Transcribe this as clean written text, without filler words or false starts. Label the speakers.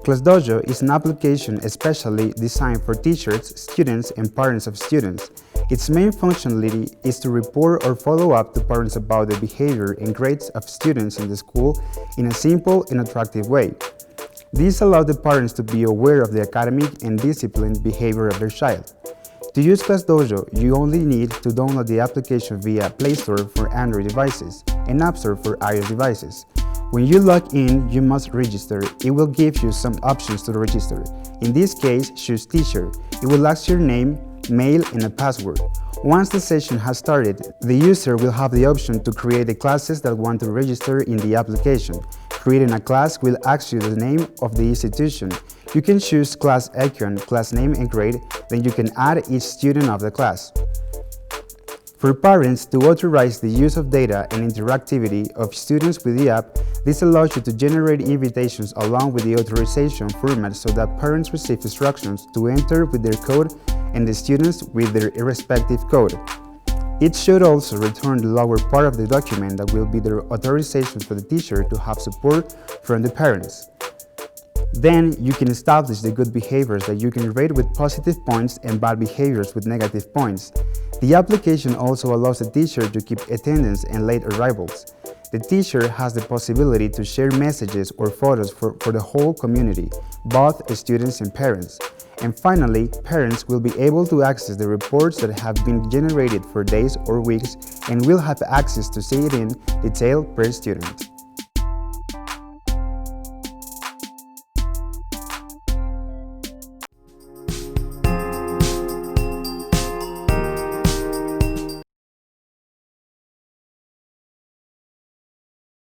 Speaker 1: Classdojo is an application especially designed for teachers, students, and parents of students. Its main functionality is to report or follow up to parents about the behavior and grades of students in the school in a simple and attractive way. This allows the parents to be aware of the academic and disciplined behavior of their child. To use Classdojo, you only need to download the application via Play Store for Android devices and App Store for iOS devices. When you log in, you must register. It will give you some options to register. In this case, choose Teacher. It will ask your name, mail, and a password. Once the session has started, the user will have the option to create the classes that want to register in the application. Creating a class will ask you the name of the institution. You can choose class icon, class name, and grade, then you can add each student of the class. For parents to authorize the use of data and interactivity of students with the app, this allows you to generate invitations along with the authorization format so that parents receive instructions to enter with their code and the students with their respective code. It should also return the lower part of the document that will be the authorization for the teacher to have support from the parents. Then you can establish the good behaviors that you can rate with positive points and bad behaviors with negative points. The application also allows the teacher to keep attendance and late arrivals. The teacher has the possibility to share messages or photos for the whole community, both students and parents. And finally, parents will be able to access the reports that have been generated for days or weeks and will have access to see it in detail per student.